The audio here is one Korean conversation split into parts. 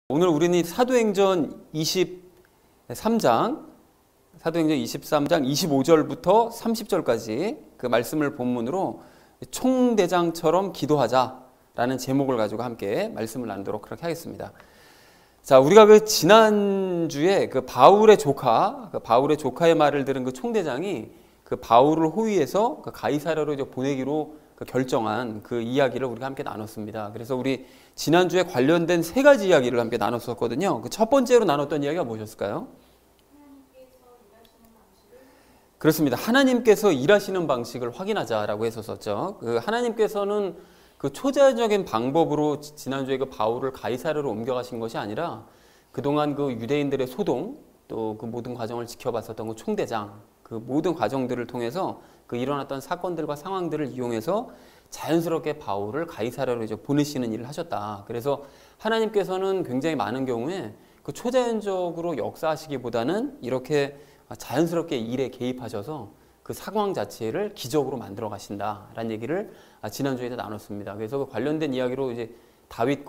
오늘 우리는 사도행전 23장 25절부터 30절까지 그 말씀을 본문으로 총대장처럼 기도하자라는 제목을 가지고 함께 말씀을 나누도록 그렇게 하겠습니다. 자, 우리가 그 지난주에 그 바울의 조카의 말을 들은 그 총대장이 그 바울을 호위해서 그 가이사랴로 이제 보내기로 결정한 그 이야기를 우리가 함께 나눴습니다. 그래서 우리 지난주에 관련된 세 가지 이야기를 함께 나눴었거든요. 그 첫 번째로 나눴던 이야기가 무엇이었을까요? 그렇습니다. 하나님께서 일하시는 방식을 확인하자라고 했었죠. 그 하나님께서는 그 초자연적인 방법으로 지난주에 그 바울을 가이사랴로 옮겨가신 것이 아니라 그동안 그 유대인들의 소동 또 그 모든 과정을 지켜봤었던 그 총대장 그 모든 과정들을 통해서 그 일어났던 사건들과 상황들을 이용해서 자연스럽게 바울을 가이사랴로 이제 보내시는 일을 하셨다. 그래서 하나님께서는 굉장히 많은 경우에 그 초자연적으로 역사하시기보다는 이렇게 자연스럽게 일에 개입하셔서 그 상황 자체를 기적으로 만들어 가신다라는 얘기를 지난주에 나눴습니다. 그래서 그 관련된 이야기로 이제 다윗이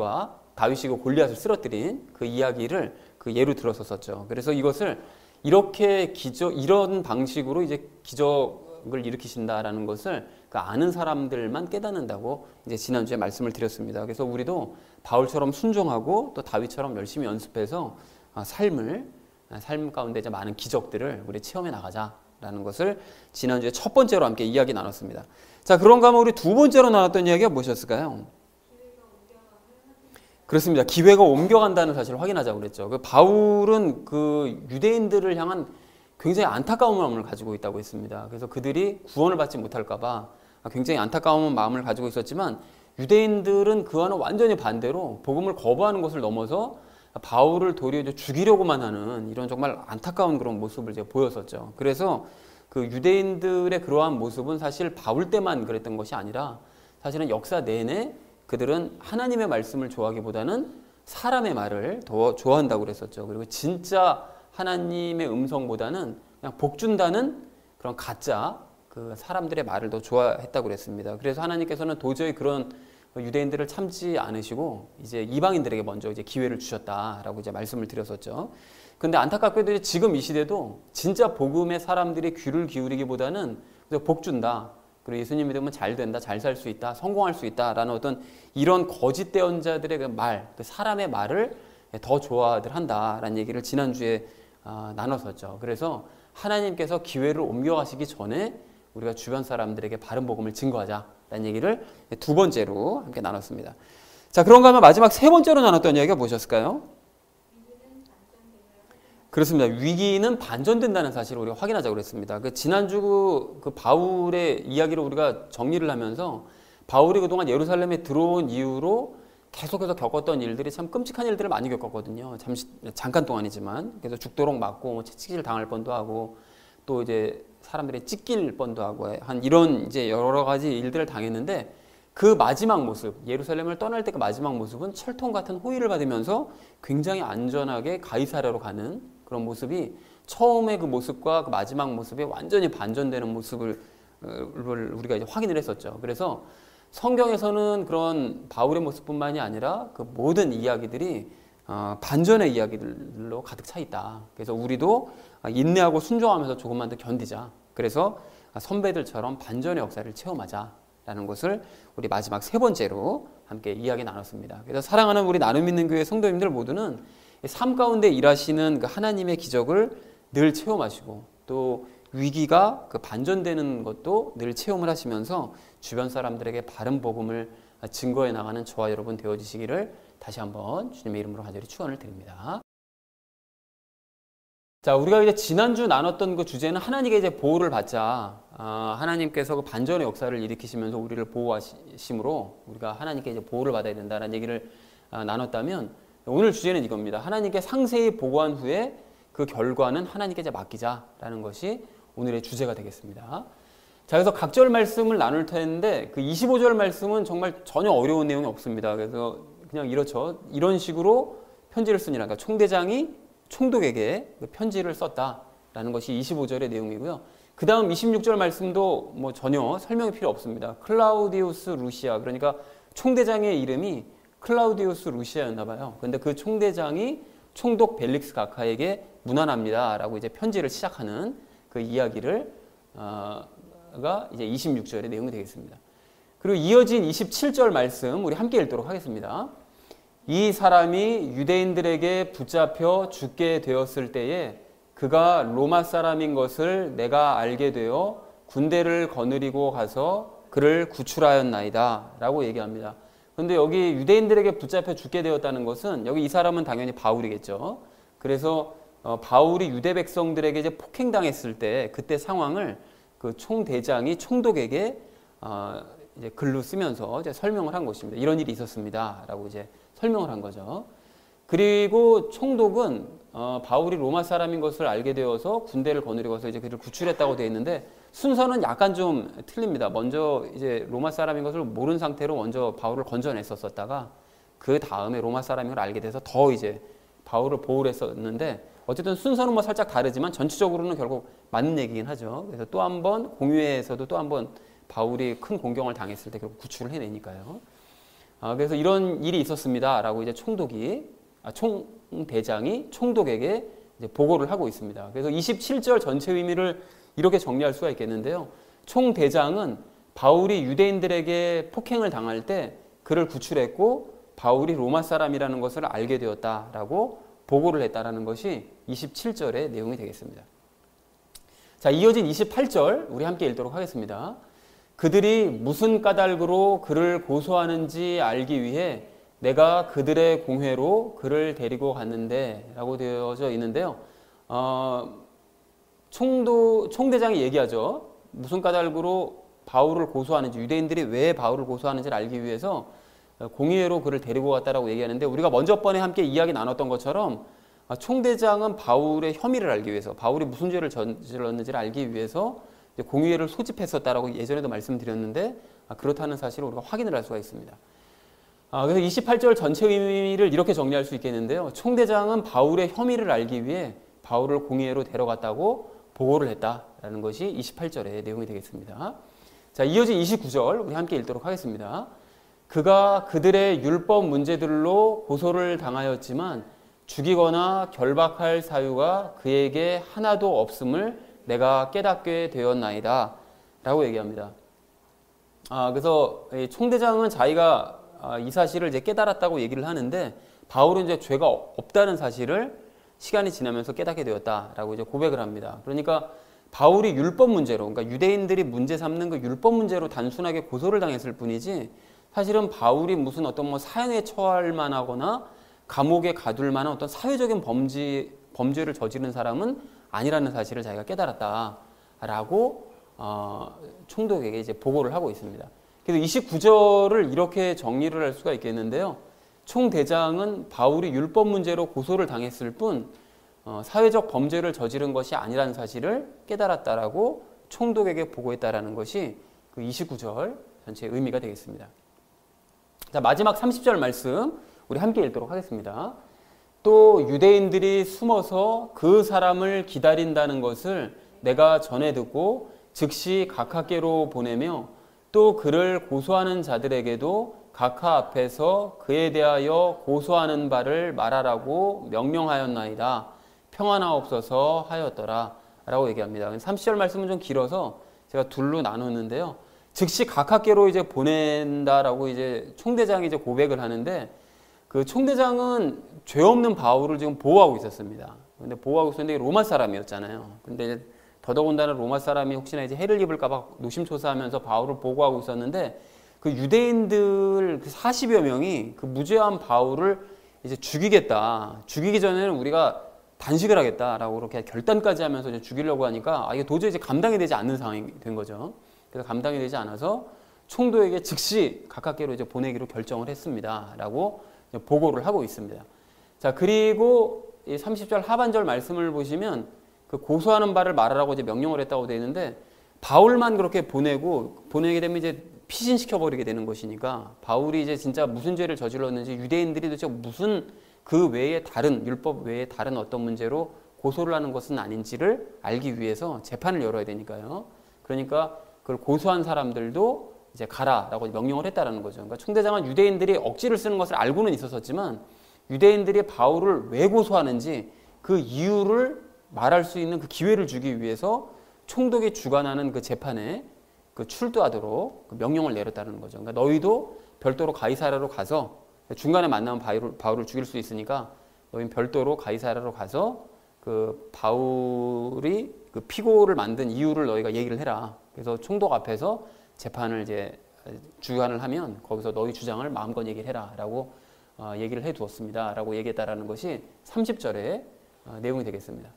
그 골리앗을 쓰러뜨린 그 이야기를 그 예로 들었었죠. 그래서 이것을 이렇게 이런 방식으로 이제 기적을 일으키신다라는 것을 그 아는 사람들만 깨닫는다고 이제 지난주에 말씀을 드렸습니다. 그래서 우리도 바울처럼 순종하고 또 다윗처럼 열심히 연습해서 삶 가운데 이제 많은 기적들을 우리 체험해 나가자라는 것을 지난주에 첫 번째로 함께 이야기 나눴습니다. 자, 그런가 하면 우리 두 번째로 나눴던 이야기가 무엇이었을까요? 그렇습니다. 기회가 옮겨간다는 사실을 확인하자고 그랬죠. 그 바울은 그 유대인들을 향한 굉장히 안타까운 마음을 가지고 있다고 했습니다. 그래서 그들이 구원을 받지 못할까봐 굉장히 안타까운 마음을 가지고 있었지만 유대인들은 그와는 완전히 반대로 복음을 거부하는 것을 넘어서 바울을 도리어 죽이려고만 하는 이런 정말 안타까운 그런 모습을 이제 보였었죠. 그래서 그 유대인들의 그러한 모습은 사실 바울 때만 그랬던 것이 아니라 사실은 역사 내내 그들은 하나님의 말씀을 좋아하기보다는 사람의 말을 더 좋아한다고 그랬었죠. 그리고 진짜 하나님의 음성보다는 그냥 복 준다는 그런 가짜 그 사람들의 말을 더 좋아했다고 그랬습니다. 그래서 하나님께서는 도저히 그런 유대인들을 참지 않으시고 이제 이방인들에게 먼저 이제 기회를 주셨다라고 이제 말씀을 드렸었죠. 근데 안타깝게도 지금 이 시대도 진짜 복음의 사람들이 귀를 기울이기보다는 복 준다. 그리고 예수님 믿으면 잘 된다, 잘 살 수 있다, 성공할 수 있다라는 어떤 이런 거짓 대언자들의 그 말, 그 사람의 말을 더 좋아들 한다라는 얘기를 지난주에 나눴었죠. 그래서 하나님께서 기회를 옮겨가시기 전에 우리가 주변 사람들에게 바른 복음을 증거하자라는 얘기를 두 번째로 함께 나눴습니다. 자, 그런가 하면 마지막 세 번째로 나눴던 이야기가 무엇이었을까요? 그렇습니다. 위기는 반전된다는 사실을 우리가 확인하자고 그랬습니다. 그 지난주 그 바울의 이야기를 우리가 정리를 하면서 바울이 그동안 예루살렘에 들어온 이후로 계속해서 겪었던 일들이 참 끔찍한 일들을 많이 겪었거든요. 잠깐 동안이지만. 그래서 죽도록 맞고 채찍질 당할 뻔도 하고 또 이제 사람들이 찢길 뻔도 하고 한 이런 이제 여러 가지 일들을 당했는데 그 마지막 모습, 예루살렘을 떠날 때 그 마지막 모습은 철통 같은 호의를 받으면서 굉장히 안전하게 가이사랴로 가는 그런 모습이 처음에 그 모습과 그 마지막 모습이 완전히 반전되는 모습을 우리가 이제 확인을 했었죠. 그래서 성경에서는 그런 바울의 모습뿐만이 아니라 그 모든 이야기들이 반전의 이야기들로 가득 차 있다. 그래서 우리도 인내하고 순종하면서 조금만 더 견디자. 그래서 선배들처럼 반전의 역사를 체험하자라는 것을 우리 마지막 세 번째로 함께 이야기 나눴습니다. 그래서 사랑하는 우리 나눔 있는 교회 성도님들 모두는 삶 가운데 일하시는 그 하나님의 기적을 늘 체험하시고 또 위기가 그 반전되는 것도 늘 체험을 하시면서 주변 사람들에게 바른 복음을 증거해 나가는 저와 여러분 되어주시기를 다시 한번 주님의 이름으로 간절히 축원을 드립니다. 자, 우리가 이제 지난주 나눴던 그 주제는 하나님께 이제 보호를 받자. 하나님께서 그 반전의 역사를 일으키시면서 우리를 보호하심으로 우리가 하나님께 이제 보호를 받아야 된다는 얘기를 나눴다면 오늘 주제는 이겁니다. 하나님께 상세히 보고한 후에 그 결과는 하나님께 이제 맡기자라는 것이 오늘의 주제가 되겠습니다. 자, 그래서 각절 말씀을 나눌 텐데 그 25절 말씀은 정말 전혀 어려운 내용이 없습니다. 그래서 그냥 이렇죠. 이런 식으로 편지를 쓰니라. 그러니까 총대장이 총독에게 편지를 썼다라는 것이 25절의 내용이고요. 그 다음 26절 말씀도 뭐 전혀 설명이 필요 없습니다. 클라우디우스 루시아, 그러니까 총대장의 이름이 클라우디우스 루시아였나 봐요. 근데 그 총대장이 총독 벨릭스 가카에게 문안합니다라고 이제 편지를 시작하는 그 이야기를 가 이제 26절의 내용이 되겠습니다. 그리고 이어진 27절 말씀 우리 함께 읽도록 하겠습니다. 이 사람이 유대인들에게 붙잡혀 죽게 되었을 때에 그가 로마 사람인 것을 내가 알게 되어 군대를 거느리고 가서 그를 구출하였나이다 라고 얘기합니다. 그런데 여기 유대인들에게 붙잡혀 죽게 되었다는 것은 여기 이 사람은 당연히 바울이겠죠. 그래서 바울이 유대 백성들에게 이제 폭행당했을 때 그때 상황을 그 총대장이 총독에게 이제 글로 쓰면서 이제 설명을 한 것입니다. 이런 일이 있었습니다라고 이제 설명을 한 거죠. 그리고 총독은 바울이 로마 사람인 것을 알게 되어서 군대를 거느리고서 이제 그를 구출했다고 되어 있는데 순서는 약간 좀 틀립니다. 먼저 이제 로마 사람인 것을 모르는 상태로 먼저 바울을 건져냈었다가 그 다음에 로마 사람인 걸 알게 돼서 더 이제 바울을 보호를 했었는데 어쨌든 순서는 뭐 살짝 다르지만 전체적으로는 결국 맞는 얘기긴 하죠. 그래서 또 한 번 공유회에서도 또 한 번 바울이 큰 공경을 당했을 때 결국 구출을 해내니까요. 그래서 이런 일이 있었습니다라고 이제 총대장이 총독에게 이제 보고를 하고 있습니다. 그래서 27절 전체 의미를 이렇게 정리할 수가 있겠는데요. 총대장은 바울이 유대인들에게 폭행을 당할 때 그를 구출했고 바울이 로마 사람이라는 것을 알게 되었다라고 보고를 했다라는 것이 27절의 내용이 되겠습니다. 자, 이어진 28절 우리 함께 읽도록 하겠습니다. 그들이 무슨 까닭으로 그를 고소하는지 알기 위해 내가 그들의 공회로 그를 데리고 갔는데 라고 되어져 있는데요. 총대장이 얘기하죠. 무슨 까닭으로 바울을 고소하는지, 유대인들이 왜 바울을 고소하는지를 알기 위해서 공의회로 그를 데리고 갔다라고 얘기하는데 우리가 먼저 번에 함께 이야기 나눴던 것처럼 총대장은 바울의 혐의를 알기 위해서, 바울이 무슨 죄를 저질렀는지를 알기 위해서 공의회를 소집했었다라고 예전에도 말씀드렸는데 그렇다는 사실을 우리가 확인을 할 수가 있습니다. 그래서 28절 전체 의미를 이렇게 정리할 수 있겠는데요. 총대장은 바울의 혐의를 알기 위해 바울을 공의회로 데려갔다고 보고를 했다라는 것이 28절의 내용이 되겠습니다. 자, 이어진 29절 우리 함께 읽도록 하겠습니다. 그가 그들의 율법 문제들로 고소를 당하였지만 죽이거나 결박할 사유가 그에게 하나도 없음을 내가 깨닫게 되었나이다 라고 얘기합니다. 그래서 총대장은 자기가 이 사실을 이제 깨달았다고 얘기를 하는데 바울은 이제 죄가 없다는 사실을 시간이 지나면서 깨닫게 되었다라고 이제 고백을 합니다. 그러니까 바울이 율법 문제로, 그러니까 유대인들이 문제 삼는 그 율법 문제로 단순하게 고소를 당했을 뿐이지 사실은 바울이 무슨 어떤 뭐 사형에 처할 만하거나 감옥에 가둘 만한 어떤 사회적인 범죄를 저지른 사람은 아니라는 사실을 자기가 깨달았다라고 총독에게 이제 보고를 하고 있습니다. 그래서 29절을 이렇게 정리를 할 수가 있겠는데요. 총대장은 바울이 율법 문제로 고소를 당했을 뿐 사회적 범죄를 저지른 것이 아니라는 사실을 깨달았다라고 총독에게 보고했다라는 것이 그 29절 전체의 의미가 되겠습니다. 자, 마지막 30절 말씀 우리 함께 읽도록 하겠습니다. 또 유대인들이 숨어서 그 사람을 기다린다는 것을 내가 전해 듣고 즉시 각하께로 보내며 또 그를 고소하는 자들에게도 각하 앞에서 그에 대하여 고소하는 바를 말하라고 명령하였나이다. 평안하옵소서 하였더라 라고 얘기합니다. 30절 말씀은 좀 길어서 제가 둘로 나눴는데요. 즉시 각하께로 이제 보낸다라고 이제 총대장이 이제 고백을 하는데 그 총대장은 죄 없는 바울을 지금 보호하고 있었습니다. 근데 보호하고 있었는데 로마 사람이었잖아요. 근데 더더군다나 로마 사람이 혹시나 이제 해를 입을까봐 노심초사하면서 바울을 보호하고 있었는데 그 유대인들 40여 명이 그 무죄한 바울을 이제 죽이겠다. 죽이기 전에는 우리가 단식을 하겠다라고 그렇게 결단까지 하면서 이제 죽이려고 하니까 이게 도저히 이제 감당이 되지 않는 상황이 된 거죠. 그래서 감당이 되지 않아서 총독에게 즉시 각하께로 이제 보내기로 결정을 했습니다라고 보고를 하고 있습니다. 자, 그리고 이 30절 하반절 말씀을 보시면 그 고소하는 바를 말하라고 이제 명령을 했다고 되어 있는데 바울만 그렇게 보내게 되면 이제 피신시켜 버리게 되는 것이니까 바울이 이제 진짜 무슨 죄를 저질렀는지 유대인들이 도대체 무슨 그 외에 다른 율법 외에 다른 어떤 문제로 고소를 하는 것은 아닌지를 알기 위해서 재판을 열어야 되니까요. 그러니까 그걸 고소한 사람들도 이제 가라라고 명령을 했다라는 거죠. 그러니까 총대장은 유대인들이 억지를 쓰는 것을 알고는 있었지만 유대인들이 바울을 왜 고소하는지 그 이유를 말할 수 있는 그 기회를 주기 위해서 총독이 주관하는 그 재판에 그 출두하도록 그 명령을 내렸다는 거죠. 그러니까 너희도 별도로 가이사랴로 가서 중간에 만나면 바울을 죽일 수 있으니까 너희는 별도로 가이사랴로 가서 그 바울이 그 피고를 만든 이유를 너희가 얘기를 해라. 그래서 총독 앞에서 재판을 이제 주관을 하면 거기서 너희 주장을 마음껏 얘기를 해라라고 얘기를 해두었습니다라고 얘기했다라는 것이 30절의 내용이 되겠습니다.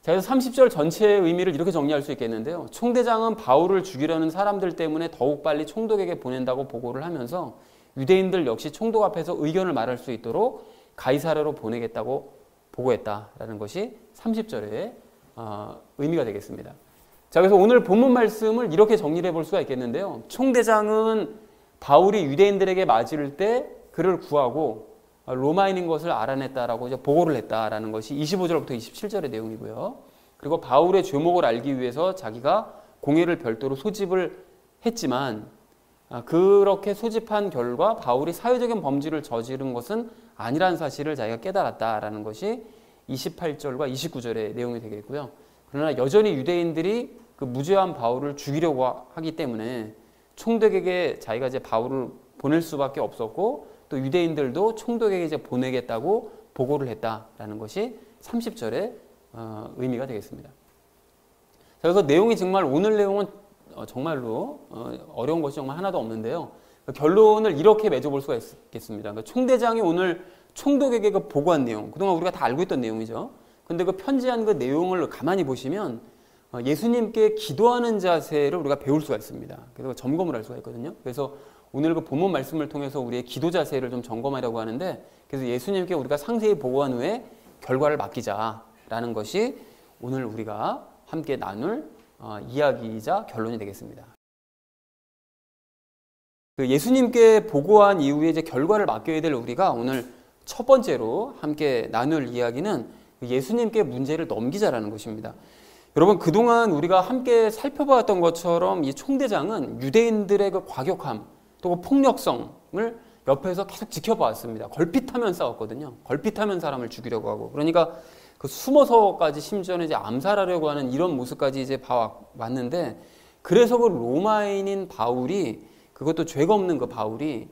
자, 그래서 30절 전체의 의미를 이렇게 정리할 수 있겠는데요. 총대장은 바울을 죽이려는 사람들 때문에 더욱 빨리 총독에게 보낸다고 보고를 하면서 유대인들 역시 총독 앞에서 의견을 말할 수 있도록 가이사랴로 보내겠다고 보고했다라는 것이 30절의 의미가 되겠습니다. 자, 그래서 오늘 본문 말씀을 이렇게 정리해 볼 수가 있겠는데요. 총대장은 바울이 유대인들에게 맞을 때 그를 구하고 로마인인 것을 알아냈다라고 이제 보고를 했다라는 것이 25절부터 27절의 내용이고요. 그리고 바울의 죄목을 알기 위해서 자기가 공회를 별도로 소집을 했지만 그렇게 소집한 결과 바울이 사회적인 범죄를 저지른 것은 아니라는 사실을 자기가 깨달았다라는 것이 28절과 29절의 내용이 되겠고요. 그러나 여전히 유대인들이 그 무죄한 바울을 죽이려고 하기 때문에 총독에게 자기가 이제 바울을 보낼 수밖에 없었고 또 유대인들도 총독에게 이제 보내겠다고 보고를 했다라는 것이 30절의 의미가 되겠습니다. 그래서 내용이 정말 오늘 내용은 정말로 어려운 것이 정말 하나도 없는데요. 결론을 이렇게 맺어볼 수가 있겠습니다. 그러니까 총대장이 오늘 총독에게 그 보고한 내용, 그동안 우리가 다 알고 있던 내용이죠. 근데 그 편지한 그 내용을 가만히 보시면 예수님께 기도하는 자세를 우리가 배울 수가 있습니다. 그래서 점검을 할 수가 있거든요. 그래서 오늘 그 본문 말씀을 통해서 우리의 기도 자세를 좀 점검하려고 하는데, 그래서 예수님께 우리가 상세히 보고한 후에 결과를 맡기자라는 것이 오늘 우리가 함께 나눌 이야기이자 결론이 되겠습니다. 그 예수님께 보고한 이후에 이제 결과를 맡겨야 될 우리가 오늘 첫 번째로 함께 나눌 이야기는 예수님께 문제를 넘기자라는 것입니다. 여러분, 그동안 우리가 함께 살펴봤던 것처럼 이 총대장은 유대인들의 그 과격함 또 그 폭력성을 옆에서 계속 지켜봤습니다. 걸핏하면 싸웠거든요. 걸핏하면 사람을 죽이려고 하고, 그러니까 그 숨어서까지 심지어는 이제 암살하려고 하는 이런 모습까지 이제 봐왔는데, 그래서 그 로마인인 바울이, 그것도 죄가 없는 그 바울이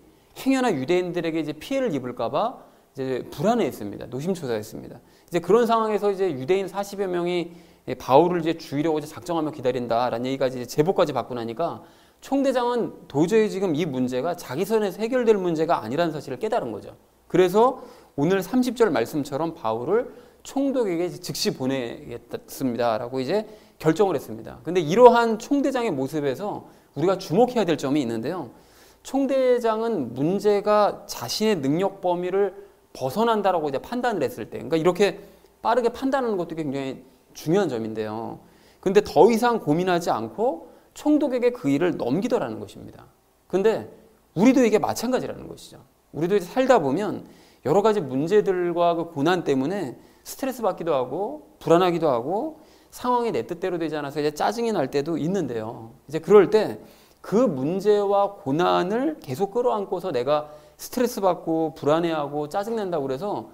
행여나 유대인들에게 이제 피해를 입을까봐 이제 불안해했습니다. 노심초사했습니다. 이제 그런 상황에서 이제 유대인 40여 명이 바울을 이제 죽이려고 이제 작정하며 기다린다라는 얘기까지 이제 제보까지 받고 나니까 총대장은 도저히 지금 이 문제가 자기 선에서 해결될 문제가 아니라는 사실을 깨달은 거죠. 그래서 오늘 30절 말씀처럼 바울을 총독에게 즉시 보내겠습니다라고 이제 결정을 했습니다. 근데 이러한 총대장의 모습에서 우리가 주목해야 될 점이 있는데요. 총대장은 문제가 자신의 능력 범위를 벗어난다라고 이제 판단을 했을 때, 그러니까 이렇게 빠르게 판단하는 것도 굉장히 중요한 점인데요. 근데 더 이상 고민하지 않고 총독에게 그 일을 넘기더라는 것입니다. 근데 우리도 이게 마찬가지라는 것이죠. 우리도 이제 살다 보면 여러 가지 문제들과 그 고난 때문에 스트레스 받기도 하고 불안하기도 하고 상황이 내 뜻대로 되지 않아서 이제 짜증이 날 때도 있는데요. 이제 그럴 때 그 문제와 고난을 계속 끌어안고서 내가 스트레스 받고 불안해하고 짜증낸다고 그래서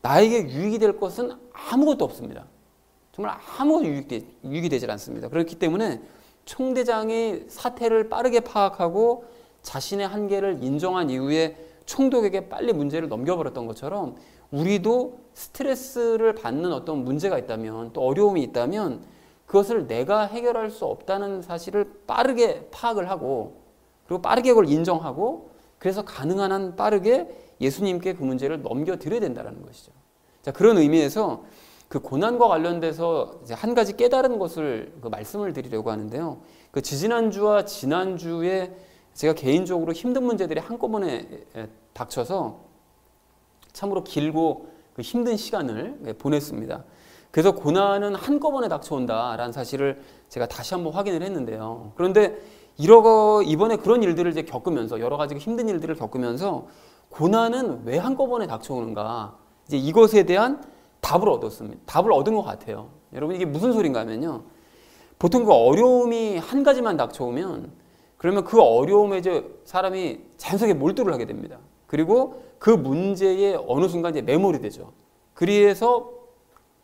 나에게 유익이 될 것은 아무것도 없습니다. 정말 아무것도 유익이 되질 않습니다. 그렇기 때문에 총대장이 사태를 빠르게 파악하고 자신의 한계를 인정한 이후에 총독에게 빨리 문제를 넘겨버렸던 것처럼 우리도 스트레스를 받는 어떤 문제가 있다면, 또 어려움이 있다면 그것을 내가 해결할 수 없다는 사실을 빠르게 파악을 하고, 그리고 빠르게 그걸 인정하고, 그래서 가능한 한 빠르게 예수님께 그 문제를 넘겨드려야 된다는 것이죠. 자, 그런 의미에서 그 고난과 관련돼서 이제 한 가지 깨달은 것을 그 말씀을 드리려고 하는데요. 그 지지난주와 지난주에 제가 개인적으로 힘든 문제들이 한꺼번에 닥쳐서 참으로 길고 그 힘든 시간을 보냈습니다. 그래서 고난은 한꺼번에 닥쳐온다라는 사실을 제가 다시 한번 확인을 했는데요. 그런데 이번에 그런 일들을 이제 겪으면서, 여러 가지 힘든 일들을 겪으면서 고난은 왜 한꺼번에 닥쳐오는가, 이제 이것에 대한 답을 얻었습니다. 답을 얻은 것 같아요. 여러분, 이게 무슨 소린가 하면요. 보통 그 어려움이 한 가지만 닥쳐오면 그러면 그 어려움에 이제 사람이 자연스럽게 몰두를 하게 됩니다. 그리고 그 문제에 어느 순간 이제 매몰이 되죠. 그래서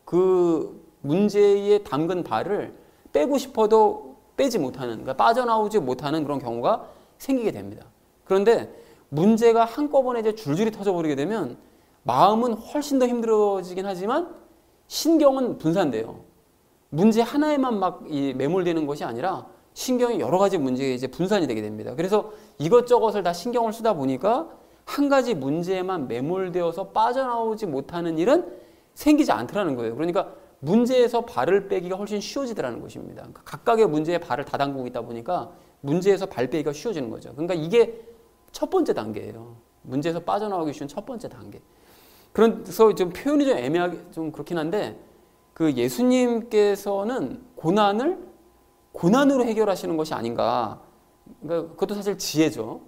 그 문제에 담근 발을 빼고 싶어도 빼지 못하는, 그러니까 빠져나오지 못하는 그런 경우가 생기게 됩니다. 그런데 문제가 한꺼번에 이제 줄줄이 터져버리게 되면 마음은 훨씬 더 힘들어지긴 하지만 신경은 분산돼요. 문제 하나에만 막 매몰되는 것이 아니라 신경이 여러 가지 문제에 이제 분산이 되게 됩니다. 그래서 이것저것을 다 신경을 쓰다 보니까 한 가지 문제에만 매몰되어서 빠져나오지 못하는 일은 생기지 않더라는 거예요. 그러니까 문제에서 발을 빼기가 훨씬 쉬워지더라는 것입니다. 그러니까 각각의 문제에 발을 다 담그고 있다 보니까 문제에서 발 빼기가 쉬워지는 거죠. 그러니까 이게 첫 번째 단계예요. 문제에서 빠져나오기 쉬운 첫 번째 단계. 그래서 좀 표현이 좀 애매하게 좀 그렇긴 한데 그 예수님께서는 고난을 고난으로 해결하시는 것이 아닌가. 그러니까 그것도 사실 지혜죠.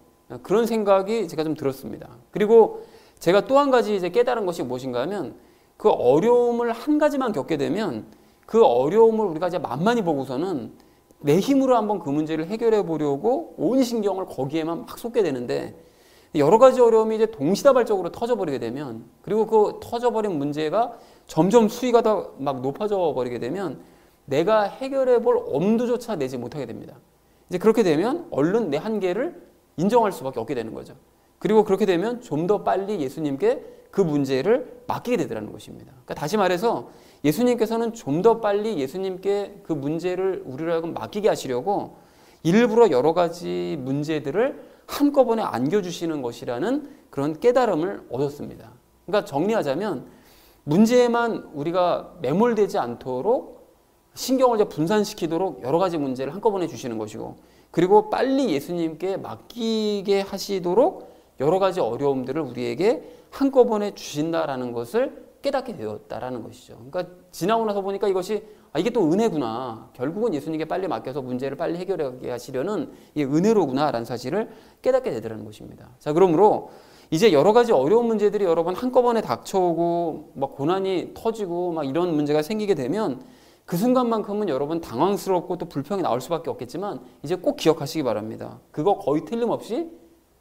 그런 생각이 제가 좀 들었습니다. 그리고 제가 또 한 가지 이제 깨달은 것이 무엇인가 하면 그 어려움을 한 가지만 겪게 되면 그 어려움을 우리가 이제 만만히 보고서는 내 힘으로 한번 그 문제를 해결해 보려고 온 신경을 거기에만 막 쏟게 되는데 여러 가지 어려움이 이제 동시다발적으로 터져버리게 되면 그리고 그 터져버린 문제가 점점 수위가 더 막 높아져 버리게 되면 내가 해결해 볼 엄두조차 내지 못하게 됩니다. 이제 그렇게 되면 얼른 내 한계를 인정할 수밖에 없게 되는 거죠. 그리고 그렇게 되면 좀 더 빨리 예수님께 그 문제를 맡기게 되더라는 것입니다. 그러니까 다시 말해서 예수님께서는 좀 더 빨리 예수님께 그 문제를 우리로 하여금 맡기게 하시려고 일부러 여러 가지 문제들을 한꺼번에 안겨주시는 것이라는 그런 깨달음을 얻었습니다. 그러니까 정리하자면 문제에만 우리가 매몰되지 않도록 신경을 이제 분산시키도록 여러 가지 문제를 한꺼번에 주시는 것이고 그리고 빨리 예수님께 맡기게 하시도록 여러 가지 어려움들을 우리에게 한꺼번에 주신다라는 것을 깨닫게 되었다라는 것이죠. 그러니까 지나고 나서 보니까 이것이 이게 또 은혜구나. 결국은 예수님께 빨리 맡겨서 문제를 빨리 해결하게 하시려는 이 은혜로구나라는 사실을 깨닫게 되더라는 것입니다. 자, 그러므로 이제 여러 가지 어려운 문제들이 여러 번 한꺼번에 닥쳐오고 막 고난이 터지고 막 이런 문제가 생기게 되면 그 순간만큼은 여러분 당황스럽고 또 불평이 나올 수밖에 없겠지만 이제 꼭 기억하시기 바랍니다. 그거 거의 틀림없이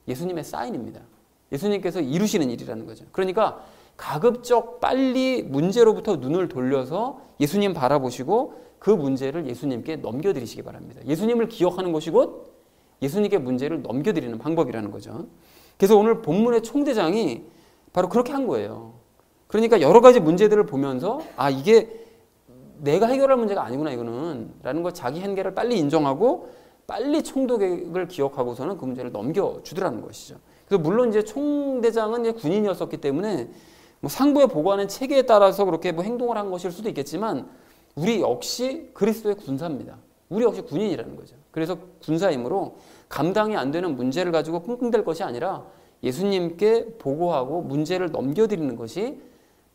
예수님의 사인입니다. 예수님께서 이루시는 일이라는 거죠. 그러니까 가급적 빨리 문제로부터 눈을 돌려서 예수님 바라보시고 그 문제를 예수님께 넘겨드리시기 바랍니다. 예수님을 기억하는 것이 곧 예수님께 문제를 넘겨드리는 방법이라는 거죠. 그래서 오늘 본문의 총대장이 바로 그렇게 한 거예요. 그러니까 여러 가지 문제들을 보면서 이게 내가 해결할 문제가 아니구나 이거는 라는 걸 자기 한계를 빨리 인정하고 빨리 총독을 기억하고서는 그 문제를 넘겨주더라는 것이죠. 그래서 물론 이제 총대장은 이제 군인이었었기 때문에 뭐 상부에 보고하는 체계에 따라서 그렇게 뭐 행동을 한 것일 수도 있겠지만 우리 역시 그리스도의 군사입니다. 우리 역시 군인이라는 거죠. 그래서 군사이므로 감당이 안 되는 문제를 가지고 끙끙댈 것이 아니라 예수님께 보고하고 문제를 넘겨드리는 것이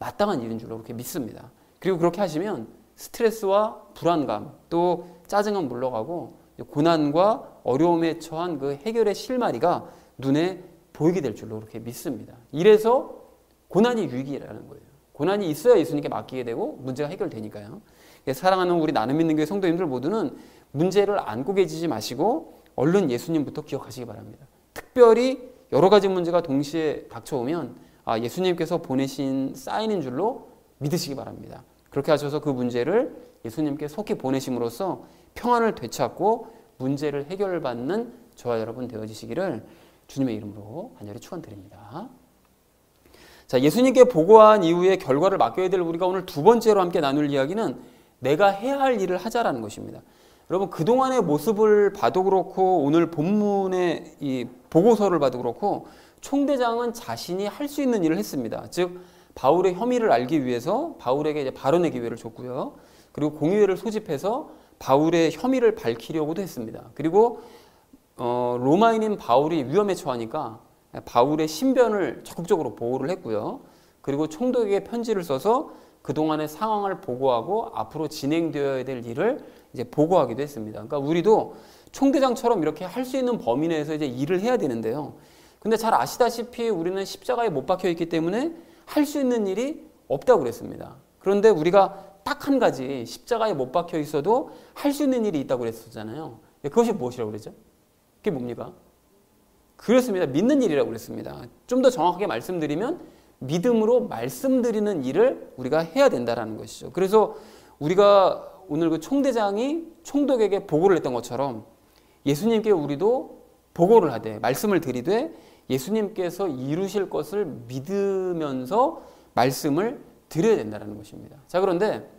마땅한 일인 줄로 그렇게 믿습니다. 그리고 그렇게 하시면 스트레스와 불안감 또 짜증은 물러가고 고난과 어려움에 처한 그 해결의 실마리가 눈에 보이게 될 줄로 그렇게 믿습니다. 이래서 고난이 유익이라는 거예요. 고난이 있어야 예수님께 맡기게 되고 문제가 해결되니까요. 사랑하는 우리 나눔 믿는 교회 성도님들 모두는 문제를 안고 계시지 마시고 얼른 예수님부터 기억하시기 바랍니다. 특별히 여러 가지 문제가 동시에 닥쳐오면 예수님께서 보내신 사인인 줄로 믿으시기 바랍니다. 그렇게 하셔서 그 문제를 예수님께 속히 보내심으로써 평안을 되찾고 문제를 해결받는 저와 여러분 되어지시기를 주님의 이름으로 간절히 축원드립니다. 자, 예수님께 보고한 이후에 결과를 맡겨야 될 우리가 오늘 두 번째로 함께 나눌 이야기는 내가 해야 할 일을 하자라는 것입니다. 여러분 그동안의 모습을 봐도 그렇고 오늘 본문의 이 보고서를 봐도 그렇고 총대장은 자신이 할 수 있는 일을 했습니다. 즉 바울의 혐의를 알기 위해서 바울에게 이제 발언의 기회를 줬고요. 그리고 공의회를 소집해서 바울의 혐의를 밝히려고도 했습니다. 그리고 로마인인 바울이 위험에 처하니까 바울의 신변을 적극적으로 보호를 했고요. 그리고 총독에게 편지를 써서 그동안의 상황을 보고하고 앞으로 진행되어야 될 일을 이제 보고하기도 했습니다. 그러니까 우리도 총대장처럼 이렇게 할 수 있는 범위 내에서 이제 일을 해야 되는데요. 근데 잘 아시다시피 우리는 십자가에 못 박혀 있기 때문에 할 수 있는 일이 없다고 그랬습니다. 그런데 우리가 딱 한 가지 십자가에 못 박혀 있어도 할 수 있는 일이 있다고 그랬었잖아요. 그것이 무엇이라고 그랬죠? 그게 뭡니까? 그렇습니다. 믿는 일이라고 그랬습니다. 좀 더 정확하게 말씀드리면 믿음으로 말씀드리는 일을 우리가 해야 된다는 것이죠. 그래서 우리가 오늘 그 총대장이 총독에게 보고를 했던 것처럼 예수님께 우리도 보고를 하되 말씀을 드리되 예수님께서 이루실 것을 믿으면서 말씀을 드려야 된다는 것입니다. 자, 그런데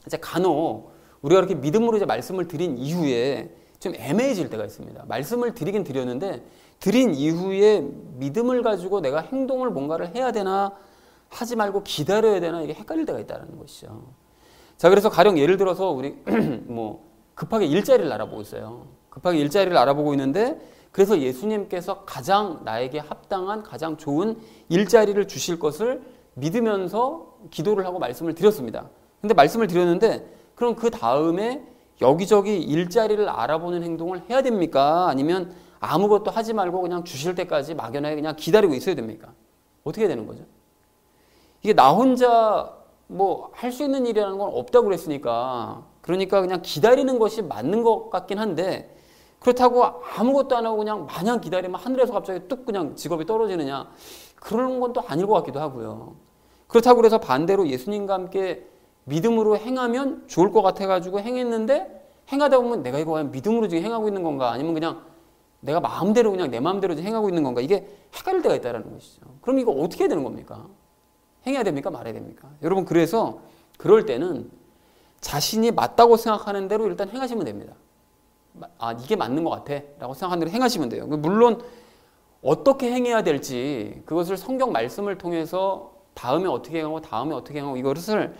이제 간혹 우리가 이렇게 믿음으로 이제 말씀을 드린 이후에 좀 애매해질 때가 있습니다. 말씀을 드리긴 드렸는데 드린 이후에 믿음을 가지고 내가 행동을 뭔가를 해야 되나 하지 말고 기다려야 되나 이게 헷갈릴 때가 있다는 것이죠. 자, 그래서 가령 예를 들어서 우리 뭐 급하게 일자리를 알아보고 있어요. 급하게 일자리를 알아보고 있는데 그래서 예수님께서 가장 나에게 합당한 가장 좋은 일자리를 주실 것을 믿으면서 기도를 하고 말씀을 드렸습니다. 근데 말씀을 드렸는데 그럼 그 다음에 여기저기 일자리를 알아보는 행동을 해야 됩니까? 아니면 아무것도 하지 말고 그냥 주실 때까지 막연하게 그냥 기다리고 있어야 됩니까? 어떻게 해야 되는 거죠? 이게 나 혼자 뭐 할 수 있는 일이라는 건 없다고 그랬으니까 그러니까 그냥 기다리는 것이 맞는 것 같긴 한데 그렇다고 아무것도 안 하고 그냥 마냥 기다리면 하늘에서 갑자기 뚝 그냥 직업이 떨어지느냐 그런 건 또 아닐 것 같기도 하고요. 그렇다고 그래서 반대로 예수님과 함께 믿음으로 행하면 좋을 것 같아가지고 행했는데 행하다 보면 내가 이거 과연 믿음으로 지금 행하고 있는 건가 아니면 그냥 내가 마음대로 그냥 내 마음대로 행하고 있는 건가 이게 헷갈릴 때가 있다는 것이죠. 그럼 이거 어떻게 해야 되는 겁니까? 행해야 됩니까? 말아야 됩니까? 여러분 그래서 그럴 때는 자신이 맞다고 생각하는 대로 일단 행하시면 됩니다. 아 이게 맞는 것 같아 라고 생각하는 대로 행하시면 돼요. 물론 어떻게 행해야 될지 그것을 성경 말씀을 통해서 다음에 어떻게 행하고 다음에 어떻게 행하고 이것을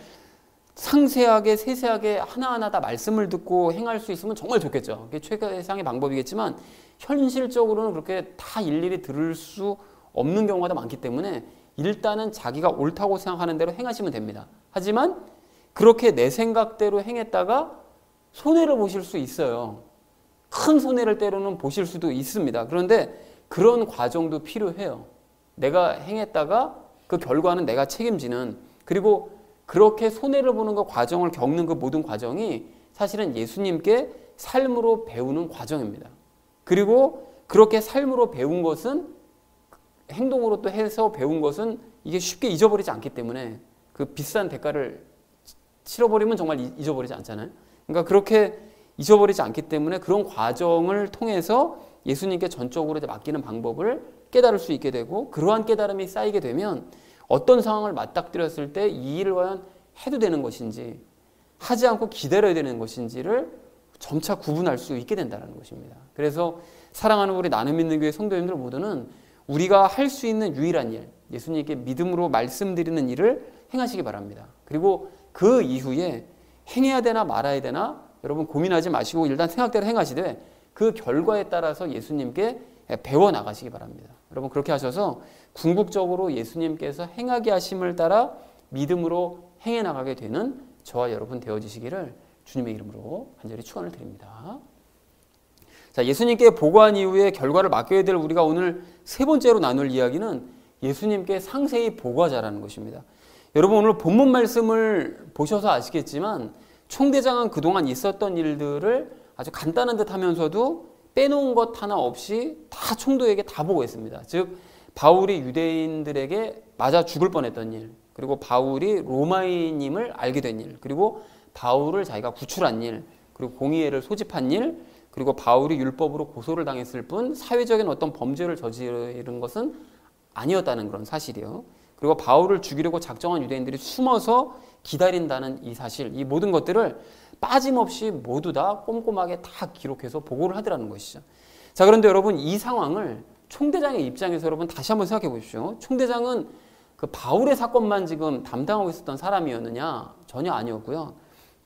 상세하게 세세하게 하나하나 다 말씀을 듣고 행할 수 있으면 정말 좋겠죠. 그게 최상의 방법이겠지만 현실적으로는 그렇게 다 일일이 들을 수 없는 경우가 많기 때문에 일단은 자기가 옳다고 생각하는 대로 행하시면 됩니다. 하지만 그렇게 내 생각대로 행했다가 손해를 보실 수 있어요. 큰 손해를 때로는 보실 수도 있습니다. 그런데 그런 과정도 필요해요. 내가 행했다가 그 결과는 내가 책임지는 그리고 그렇게 손해를 보는 그 과정을 겪는 그 모든 과정이 사실은 예수님께 삶으로 배우는 과정입니다. 그리고 그렇게 삶으로 배운 것은 행동으로 또 해서 배운 것은 이게 쉽게 잊어버리지 않기 때문에 그 비싼 대가를 치러버리면 정말 잊어버리지 않잖아요. 그러니까 그렇게 잊어버리지 않기 때문에 그런 과정을 통해서 예수님께 전적으로 이제 맡기는 방법을 깨달을 수 있게 되고 그러한 깨달음이 쌓이게 되면 어떤 상황을 맞닥뜨렸을 때 이 일을 과연 해도 되는 것인지 하지 않고 기다려야 되는 것인지를 점차 구분할 수 있게 된다는 것입니다. 그래서 사랑하는 우리 나눔 믿는 교회 성도님들 모두는 우리가 할 수 있는 유일한 일, 예수님께 믿음으로 말씀드리는 일을 행하시기 바랍니다. 그리고 그 이후에 행해야 되나 말아야 되나 여러분 고민하지 마시고 일단 생각대로 행하시되 그 결과에 따라서 예수님께 배워 나가시기 바랍니다. 여러분 그렇게 하셔서 궁극적으로 예수님께서 행하게 하심을 따라 믿음으로 행해 나가게 되는 저와 여러분 되어지시기를 주님의 이름으로 간절히 축원을 드립니다. 자, 예수님께 보고한 이후에 결과를 맡겨야 될 우리가 오늘 세 번째로 나눌 이야기는 예수님께 상세히 보고하자라는 것입니다. 여러분 오늘 본문 말씀을 보셔서 아시겠지만 총대장은 그동안 있었던 일들을 아주 간단한 듯 하면서도 빼놓은 것 하나 없이 다 총독에게 다 보고했습니다. 즉 바울이 유대인들에게 맞아 죽을 뻔했던 일, 그리고 바울이 로마인임을 알게 된 일, 그리고 바울을 자기가 구출한 일, 그리고 공의회를 소집한 일, 그리고 바울이 율법으로 고소를 당했을 뿐 사회적인 어떤 범죄를 저지른 것은 아니었다는 그런 사실이요. 그리고 바울을 죽이려고 작정한 유대인들이 숨어서 기다린다는 이 사실, 이 모든 것들을 빠짐없이 모두 다 꼼꼼하게 다 기록해서 보고를 하더라는 것이죠. 자, 그런데 여러분 이 상황을 총대장의 입장에서 여러분 다시 한번 생각해 보십시오. 총대장은 그 바울의 사건만 지금 담당하고 있었던 사람이었느냐? 전혀 아니었고요.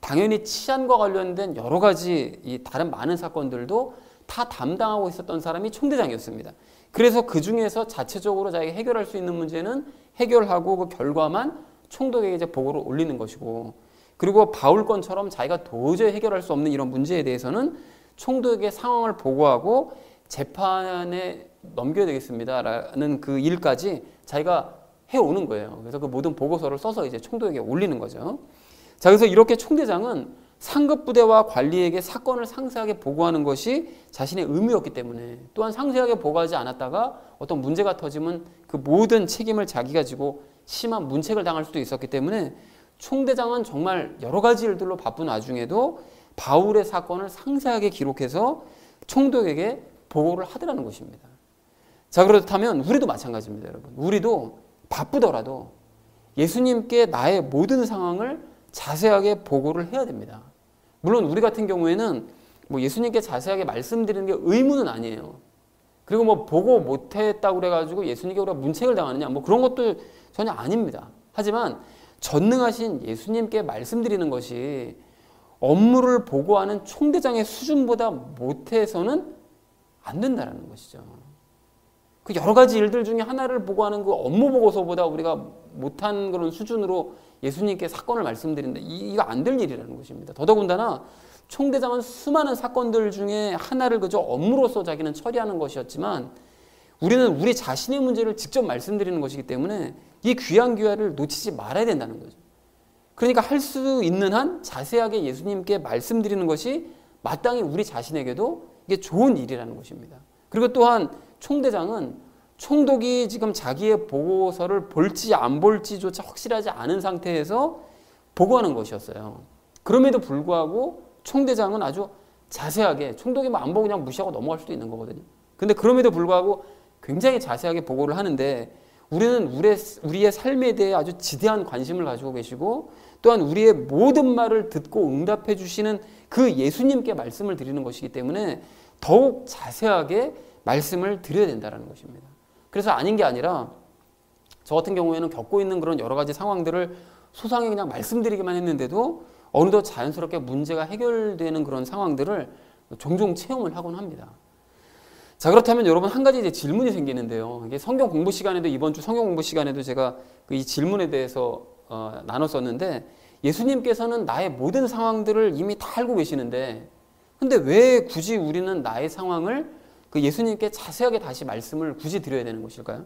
당연히 치안과 관련된 여러 가지 이 다른 많은 사건들도 다 담당하고 있었던 사람이 총대장이었습니다. 그래서 그 중에서 자체적으로 자기가 해결할 수 있는 문제는 해결하고 그 결과만 총독에게 이제 보고를 올리는 것이고, 그리고 바울 건처럼 자기가 도저히 해결할 수 없는 이런 문제에 대해서는 총독에게 상황을 보고하고 재판에 넘겨야 되겠습니다라는 그 일까지 자기가 해오는 거예요. 그래서 그 모든 보고서를 써서 이제 총독에게 올리는 거죠. 자, 그래서 이렇게 총대장은 상급부대와 관리에게 사건을 상세하게 보고하는 것이 자신의 의무였기 때문에, 또한 상세하게 보고하지 않았다가 어떤 문제가 터지면 그 모든 책임을 자기가 지고 심한 문책을 당할 수도 있었기 때문에 총대장은 정말 여러 가지 일들로 바쁜 와중에도 바울의 사건을 상세하게 기록해서 총독에게 보고를 하더라는 것입니다. 자, 그렇다면 우리도 마찬가지입니다, 여러분. 우리도 바쁘더라도 예수님께 나의 모든 상황을 자세하게 보고를 해야 됩니다. 물론 우리 같은 경우에는 뭐 예수님께 자세하게 말씀드리는 게 의무는 아니에요. 그리고 뭐 보고 못했다고 그래가지고 예수님께 우리가 문책을 당하느냐, 뭐 그런 것도 전혀 아닙니다. 하지만 전능하신 예수님께 말씀드리는 것이 업무를 보고하는 총대장의 수준보다 못해서는 안 된다는 것이죠. 그 여러 가지 일들 중에 하나를 보고하는 그 업무 보고서보다 우리가 못한 그런 수준으로 예수님께 사건을 말씀드린다. 이거 안 될 일이라는 것입니다. 더더군다나 총대장은 수많은 사건들 중에 하나를 그저 업무로서 자기는 처리하는 것이었지만 우리는 우리 자신의 문제를 직접 말씀드리는 것이기 때문에 이 귀한 기회를 놓치지 말아야 된다는 거죠. 그러니까 할 수 있는 한 자세하게 예수님께 말씀드리는 것이 마땅히 우리 자신에게도 이게 좋은 일이라는 것입니다. 그리고 또한 총대장은 총독이 지금 자기의 보고서를 볼지 안 볼지조차 확실하지 않은 상태에서 보고하는 것이었어요. 그럼에도 불구하고 총대장은 아주 자세하게, 총독이 안 보고 그냥 무시하고 넘어갈 수도 있는 거거든요. 근데 그럼에도 불구하고 굉장히 자세하게 보고를 하는데 우리는 우리의 삶에 대해 아주 지대한 관심을 가지고 계시고 또한 우리의 모든 말을 듣고 응답해 주시는 그 예수님께 말씀을 드리는 것이기 때문에 더욱 자세하게 말씀을 드려야 된다는 것입니다. 그래서 아닌 게 아니라 저 같은 경우에는 겪고 있는 그런 여러 가지 상황들을 소상히 그냥 말씀드리기만 했는데도 어느덧 자연스럽게 문제가 해결되는 그런 상황들을 종종 체험을 하곤 합니다. 자, 그렇다면 여러분 한 가지 이제 질문이 생기는데요. 이게 성경 공부 시간에도 이번 주 성경 공부 시간에도 제가 이 질문에 대해서 나눴었는데 예수님께서는 나의 모든 상황들을 이미 다 알고 계시는데 근데 왜 굳이 우리는 나의 상황을 그 예수님께 자세하게 다시 말씀을 굳이 드려야 되는 것일까요?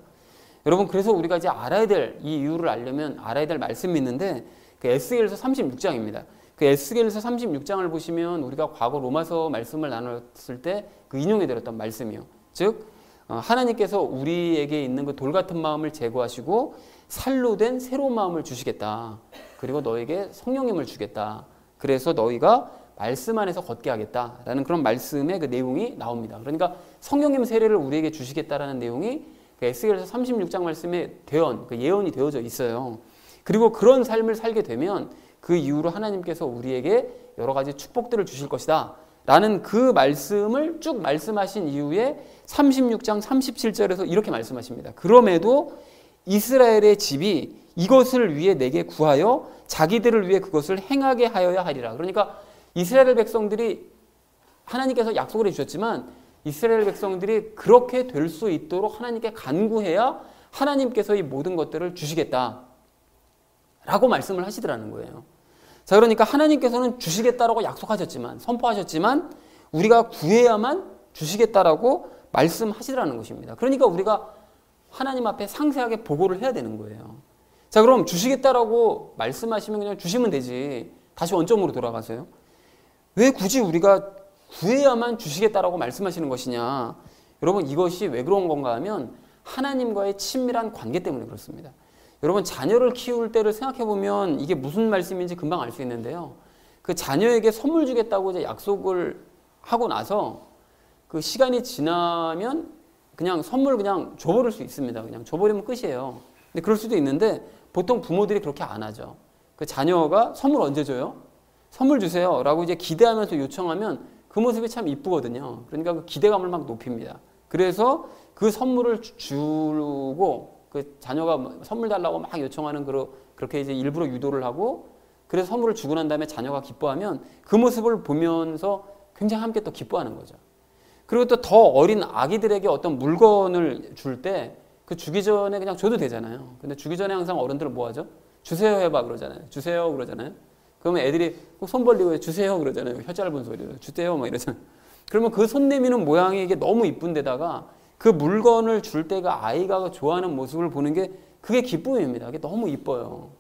여러분 그래서 우리가 이제 알아야 될 이 이유를 알려면 알아야 될 말씀이 있는데 그 에스겔서 36장입니다. 그 에스겔서 36장을 보시면 우리가 과거 로마서 말씀을 나눴을 때 그 인용해 드렸던 말씀이요. 즉 하나님께서 우리에게 있는 그 돌 같은 마음을 제거하시고 살로 된 새로운 마음을 주시겠다. 그리고 너에게 성령님을 주겠다. 그래서 너희가 말씀 안에서 걷게 하겠다라는 그런 말씀의 그 내용이 나옵니다. 그러니까 성령님 세례를 우리에게 주시겠다라는 내용이 그 에스겔서 36장 말씀에 그 예언이 되어져 있어요. 그리고 그런 삶을 살게 되면 그 이후로 하나님께서 우리에게 여러 가지 축복들을 주실 것이다 라는 그 말씀을 쭉 말씀하신 이후에 36장 37절에서 이렇게 말씀하십니다. 그럼에도 이스라엘의 집이 이것을 위해 내게 구하여 자기들을 위해 그것을 행하게 하여야 하리라. 그러니까 이스라엘 백성들이 하나님께서 약속을 해주셨지만 이스라엘 백성들이 그렇게 될 수 있도록 하나님께 간구해야 하나님께서 이 모든 것들을 주시겠다 라고 말씀을 하시더라는 거예요. 자, 그러니까 하나님께서는 주시겠다라고 약속하셨지만 선포하셨지만 우리가 구해야만 주시겠다라고 말씀하시더라는 것입니다. 그러니까 우리가 하나님 앞에 상세하게 보고를 해야 되는 거예요. 자, 그럼 주시겠다라고 말씀하시면 그냥 주시면 되지. 다시 원점으로 돌아가세요. 왜 굳이 우리가 구해야만 주시겠다라고 말씀하시는 것이냐? 여러분 이것이 왜 그런 건가 하면 하나님과의 친밀한 관계 때문에 그렇습니다. 여러분 자녀를 키울 때를 생각해 보면 이게 무슨 말씀인지 금방 알 수 있는데요. 그 자녀에게 선물 주겠다고 이제 약속을 하고 나서 그 시간이 지나면 그냥 선물 그냥 줘버릴 수 있습니다. 그냥 줘버리면 끝이에요. 근데 그럴 수도 있는데 보통 부모들이 그렇게 안 하죠. 그 자녀가 선물 언제 줘요? 선물 주세요 라고 이제 기대하면서 요청하면 그 모습이 참 이쁘거든요. 그러니까 그 기대감을 막 높입니다. 그래서 그 선물을 주고 그 자녀가 선물 달라고 막 요청하는 그렇게 이제 일부러 유도를 하고 그래서 선물을 주고 난 다음에 자녀가 기뻐하면 그 모습을 보면서 굉장히 함께 또 기뻐하는 거죠. 그리고 또 더 어린 아기들에게 어떤 물건을 줄 때 그 주기 전에 그냥 줘도 되잖아요. 근데 주기 전에 항상 어른들은 뭐 하죠? 주세요 해봐 그러잖아요. 주세요 그러잖아요. 그러면 애들이 꼭 손 벌리고 주세요 그러잖아요. 혀 짧은 소리로 주세요 막 이러잖아요. 그러면 그 손 내미는 모양이 이게 너무 이쁜데다가 그 물건을 줄 때가 아이가 좋아하는 모습을 보는 게 그게 기쁨입니다. 그게 너무 이뻐요.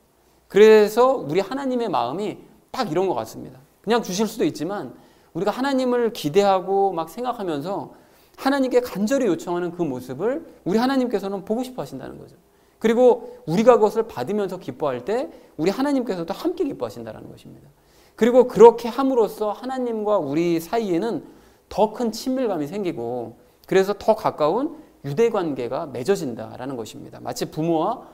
그래서 우리 하나님의 마음이 딱 이런 것 같습니다. 그냥 주실 수도 있지만 우리가 하나님을 기대하고 막 생각하면서 하나님께 간절히 요청하는 그 모습을 우리 하나님께서는 보고 싶어 하신다는 거죠. 그리고 우리가 그것을 받으면서 기뻐할 때 우리 하나님께서도 함께 기뻐하신다는 것입니다. 그리고 그렇게 함으로써 하나님과 우리 사이에는 더 큰 친밀감이 생기고 그래서 더 가까운 유대관계가 맺어진다라는 것입니다. 마치 부모와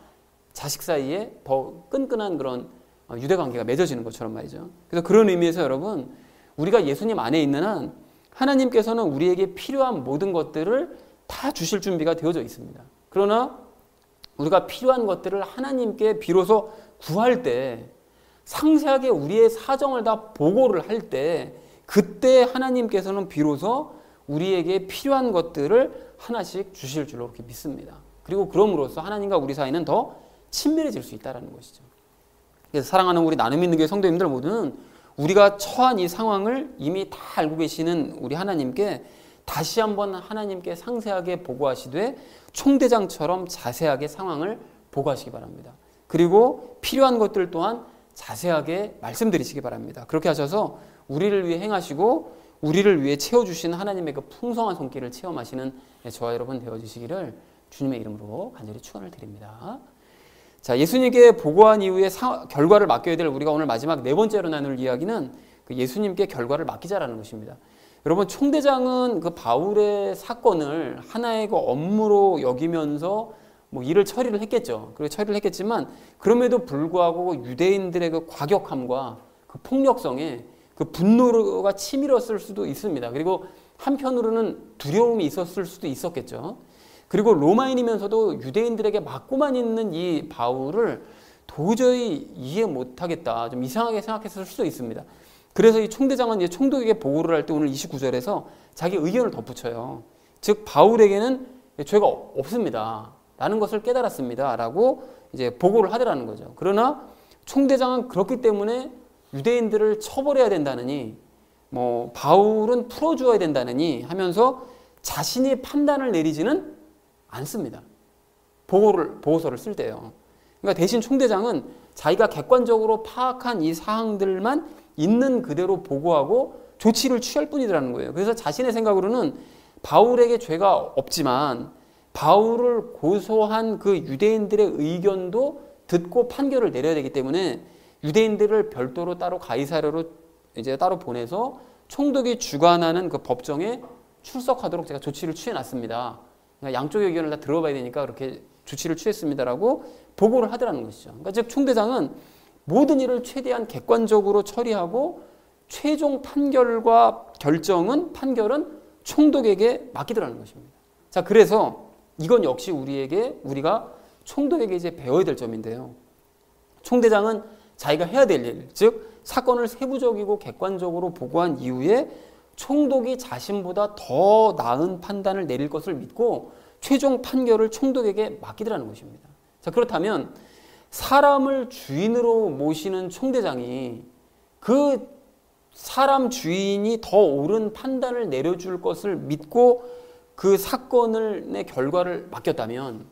자식 사이에 더 끈끈한 그런 유대관계가 맺어지는 것처럼 말이죠. 그래서 그런 의미에서 여러분, 우리가 예수님 안에 있는 한 하나님께서는 우리에게 필요한 모든 것들을 다 주실 준비가 되어져 있습니다. 그러나 우리가 필요한 것들을 하나님께 비로소 구할 때, 상세하게 우리의 사정을 다 보고를 할 때, 그때 하나님께서는 비로소 우리에게 필요한 것들을 하나씩 주실 줄로 그렇게 믿습니다. 그리고 그럼으로써 하나님과 우리 사이는 더 친밀해질 수 있다는 것이죠. 그래서 사랑하는 우리 나눔 있는 교회 성도님들 모두는 우리가 처한 이 상황을 이미 다 알고 계시는 우리 하나님께 다시 한번 하나님께 상세하게 보고하시되 총대장처럼 자세하게 상황을 보고하시기 바랍니다. 그리고 필요한 것들 또한 자세하게 말씀드리시기 바랍니다. 그렇게 하셔서 우리를 위해 행하시고 우리를 위해 채워주신 하나님의 그 풍성한 손길을 체험하시는 저와 여러분 되어주시기를 주님의 이름으로 간절히 축원을 드립니다. 자, 예수님께 보고한 이후에 결과를 맡겨야 될 우리가 오늘 마지막 네 번째로 나눌 이야기는 그 예수님께 결과를 맡기자라는 것입니다. 여러분, 총대장은 그 바울의 사건을 하나의 그 업무로 여기면서 뭐 일을 처리를 했겠죠. 그리고 처리를 했겠지만 그럼에도 불구하고 유대인들의 그 과격함과 그 폭력성에 그 분노가 치밀었을 수도 있습니다. 그리고 한편으로는 두려움이 있었을 수도 있었겠죠. 그리고 로마인이면서도 유대인들에게 맞고만 있는 이 바울을 도저히 이해 못하겠다, 좀 이상하게 생각했을 수도 있습니다. 그래서 이 총대장은 이제 총독에게 보고를 할 때 오늘 29절에서 자기 의견을 덧붙여요. 즉 바울에게는 죄가 없습니다 라는 것을 깨달았습니다 라고 이제 보고를 하더라는 거죠. 그러나 총대장은 그렇기 때문에 유대인들을 처벌해야 된다느니 뭐 바울은 풀어주어야 된다느니 하면서 자신이 판단을 내리지는 않습니다. 보고서를 쓸 때요. 그러니까 대신 총대장은 자기가 객관적으로 파악한 이 사항들만 있는 그대로 보고하고 조치를 취할 뿐이라는 거예요. 그래서 자신의 생각으로는 바울에게 죄가 없지만 바울을 고소한 그 유대인들의 의견도 듣고 판결을 내려야 되기 때문에 유대인들을 별도로 따로 가이사랴로 이제 따로 보내서 총독이 주관하는 그 법정에 출석하도록 제가 조치를 취해놨습니다. 그러니까 양쪽의 의견을 다 들어봐야 되니까 그렇게 조치를 취했습니다라고 보고를 하더라는 것이죠. 그러니까 즉 총대장은 모든 일을 최대한 객관적으로 처리하고 최종 판결은 총독에게 맡기더라는 것입니다. 자, 그래서 이건 역시 우리가 총독에게 이제 배워야 될 점인데요. 총대장은 자기가 해야 될 일, 즉 사건을 세부적이고 객관적으로 보고한 이후에 총독이 자신보다 더 나은 판단을 내릴 것을 믿고 최종 판결을 총독에게 맡기더라는 것입니다. 자, 그렇다면 사람을 주인으로 모시는 총대장이 그 사람 주인이 더 옳은 판단을 내려줄 것을 믿고 그 사건의 결과를 맡겼다면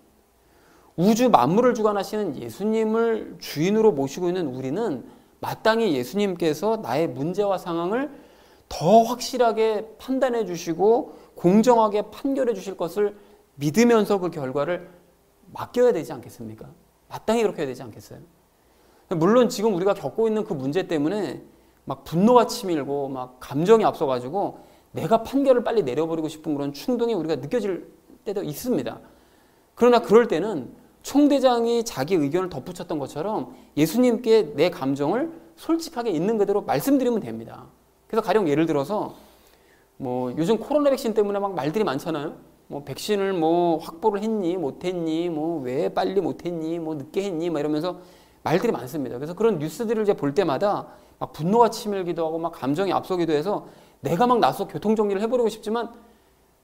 우주 만물을 주관하시는 예수님을 주인으로 모시고 있는 우리는 마땅히 예수님께서 나의 문제와 상황을 더 확실하게 판단해 주시고 공정하게 판결해 주실 것을 믿으면서 그 결과를 맡겨야 되지 않겠습니까? 마땅히 그렇게 해야 되지 않겠어요? 물론 지금 우리가 겪고 있는 그 문제 때문에 막 분노가 치밀고 막 감정이 앞서가지고 내가 판결을 빨리 내려버리고 싶은 그런 충동이 우리가 느껴질 때도 있습니다. 그러나 그럴 때는 총대장이 자기 의견을 덧붙였던 것처럼 예수님께 내 감정을 솔직하게 있는 그대로 말씀드리면 됩니다. 그래서 가령 예를 들어서 뭐 요즘 코로나 백신 때문에 막 말들이 많잖아요. 뭐 백신을 뭐 확보를 했니 못했니 뭐 왜 빨리 못했니 뭐 늦게 했니 막 이러면서 말들이 많습니다. 그래서 그런 뉴스들을 이제 볼 때마다 막 분노가 치밀기도 하고 막 감정이 앞서기도 해서 내가 막 나서 교통정리를 해버리고 싶지만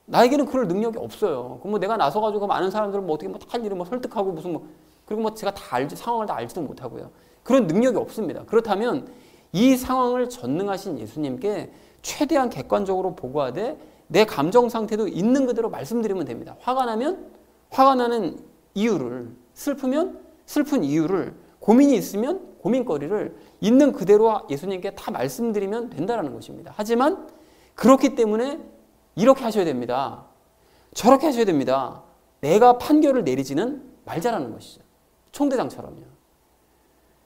나에게는 그럴 능력이 없어요. 그럼 뭐 내가 나서가지고 많은 사람들을 뭐 어떻게 뭐 다 일을 뭐 설득하고 무슨 뭐 그리고 뭐 제가 다 상황을 다 알지도 못하고요. 그런 능력이 없습니다. 그렇다면 이 상황을 전능하신 예수님께 최대한 객관적으로 보고하되 내 감정 상태도 있는 그대로 말씀드리면 됩니다. 화가 나면 화가 나는 이유를, 슬프면 슬픈 이유를, 고민이 있으면 고민거리를 있는 그대로 예수님께 다 말씀드리면 된다는 것입니다. 하지만 그렇기 때문에 이렇게 하셔야 됩니다. 저렇게 하셔야 됩니다. 내가 판결을 내리지는 말자라는 것이죠. 총대장처럼요.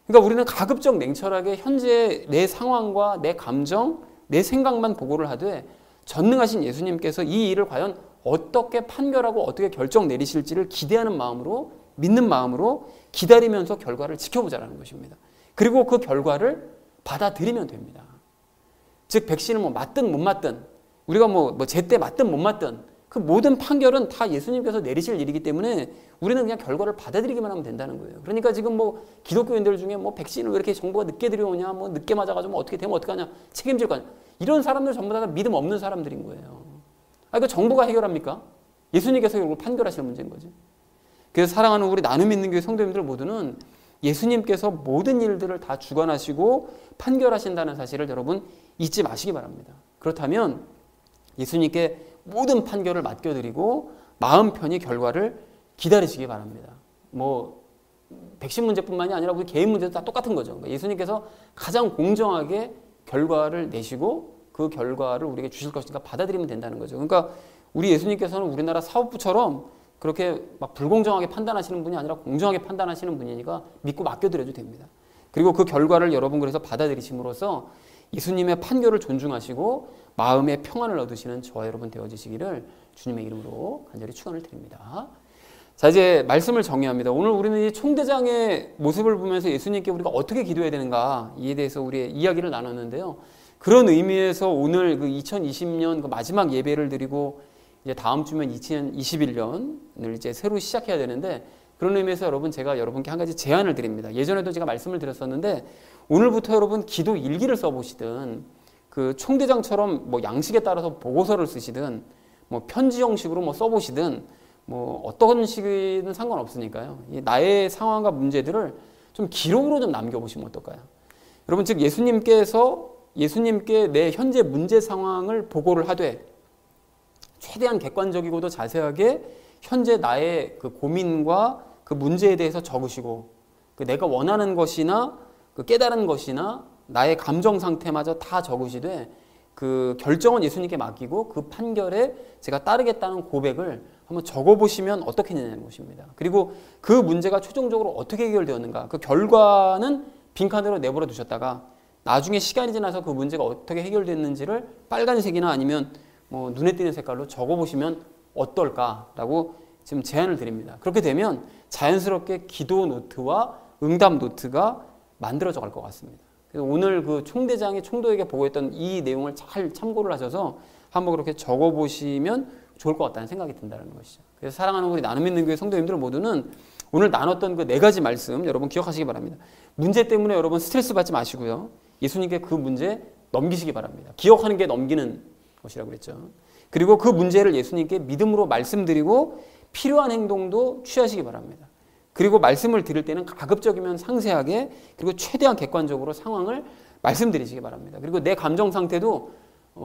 그러니까 우리는 가급적 냉철하게 현재 내 상황과 내 감정, 내 생각만 보고를 하되 전능하신 예수님께서 이 일을 과연 어떻게 판결하고 어떻게 결정 내리실지를 기대하는 마음으로, 믿는 마음으로 기다리면서 결과를 지켜보자라는 것입니다. 그리고 그 결과를 받아들이면 됩니다. 즉 백신을 뭐 맞든 못 맞든, 우리가 제때 맞든 못 맞든 그 모든 판결은 다 예수님께서 내리실 일이기 때문에 우리는 그냥 결과를 받아들이기만 하면 된다는 거예요. 그러니까 지금 기독교인들 중에 백신을 왜 이렇게 정부가 늦게 들여오냐, 늦게 맞아가지고 어떻게 되면 어떡하냐, 책임질 거냐, 이런 사람들 전부 다 믿음 없는 사람들인 거예요. 그 정부가 해결합니까? 예수님께서 결국 판결하실 문제인 거지. 그래서 사랑하는 우리 나눔 있는 교회 성도님들 모두는 예수님께서 모든 일들을 다 주관하시고 판결하신다는 사실을 여러분 잊지 마시기 바랍니다. 그렇다면 예수님께 모든 판결을 맡겨드리고 마음 편히 결과를 기다리시기 바랍니다. 백신 문제뿐만이 아니라 우리 개인 문제도 다 똑같은 거죠. 그러니까 예수님께서 가장 공정하게 결과를 내시고 그 결과를 우리에게 주실 것이니까 받아들이면 된다는 거죠. 그러니까 우리 예수님께서는 우리나라 사법부처럼 그렇게 불공정하게 판단하시는 분이 아니라 공정하게 판단하시는 분이니까 믿고 맡겨드려도 됩니다. 그리고 그 결과를 여러분 그래서 받아들이심으로써 예수님의 판결을 존중하시고 마음의 평안을 얻으시는 저와 여러분 되어지시기를 주님의 이름으로 간절히 축원을 드립니다. 자, 이제 말씀을 정리합니다. 오늘 우리는 이 총대장의 모습을 보면서 예수님께 우리가 어떻게 기도해야 되는가 이에 대해서 우리의 이야기를 나눴는데요. 그런 의미에서 오늘 2020년 마지막 예배를 드리고 이제 다음 주면 2021년을 이제 새로 시작해야 되는데, 그런 의미에서 여러분 제가 여러분께 한 가지 제안을 드립니다. 예전에도 제가 말씀을 드렸었는데 오늘부터 여러분 기도 일기를 써보시든 그 총대장처럼 양식에 따라서 보고서를 쓰시든 편지 형식으로 써보시든 어떤 식이든 상관없으니까요. 나의 상황과 문제들을 좀 기록으로 좀 남겨보시면 어떨까요? 여러분 즉 예수님께 내 현재 문제 상황을 보고를 하되 최대한 객관적이고도 자세하게 현재 나의 그 고민과 그 문제에 대해서 적으시고 그 내가 원하는 것이나 그 깨달은 것이나 나의 감정 상태마저 다 적으시되 그 결정은 예수님께 맡기고 그 판결에 제가 따르겠다는 고백을 한번 적어보시면 어떻겠느냐는 것입니다. 그리고 그 문제가 최종적으로 어떻게 해결되었는가, 그 결과는 빈칸으로 내버려 두셨다가 나중에 시간이 지나서 그 문제가 어떻게 해결됐는지를 빨간색이나 아니면 눈에 띄는 색깔로 적어보시면 어떨까라고 지금 제안을 드립니다. 그렇게 되면 자연스럽게 기도 노트와 응답 노트가 만들어져 갈 것 같습니다. 그래서 오늘 그 총대장이 총도에게 보고했던 이 내용을 잘 참고를 하셔서 한번 그렇게 적어보시면 좋을 것 같다는 생각이 든다는 것이죠. 그래서 사랑하는 우리 나눔 있는 교회 성도님들 모두는 오늘 나눴던 그 4가지 말씀 여러분 기억하시기 바랍니다. 문제 때문에 여러분 스트레스 받지 마시고요. 예수님께 그 문제 넘기시기 바랍니다. 기억하는 게 넘기는 것이라고 그랬죠. 그리고 그 문제를 예수님께 믿음으로 말씀드리고 필요한 행동도 취하시기 바랍니다. 그리고 말씀을 드릴 때는 가급적이면 상세하게 그리고 최대한 객관적으로 상황을 말씀드리시기 바랍니다. 그리고 내 감정 상태도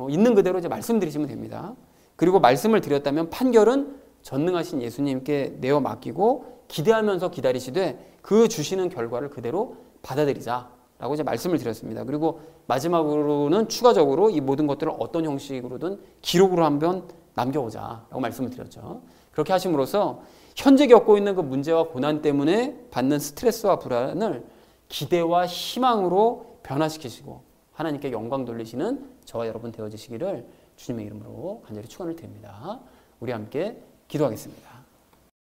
있는 그대로 이제 말씀드리시면 됩니다. 그리고 말씀을 드렸다면 판결은 전능하신 예수님께 내어 맡기고 기대하면서 기다리시되 그 주시는 결과를 그대로 받아들이자라고 이제 말씀을 드렸습니다. 그리고 마지막으로는 추가적으로 이 모든 것들을 어떤 형식으로든 기록으로 한번 남겨오자라고 말씀을 드렸죠. 그렇게 하심으로써 현재 겪고 있는 그 문제와 고난 때문에 받는 스트레스와 불안을 기대와 희망으로 변화시키시고 하나님께 영광 돌리시는 저와 여러분 되어지시기를 주님의 이름으로 간절히 축원을 드립니다. 우리 함께 기도하겠습니다.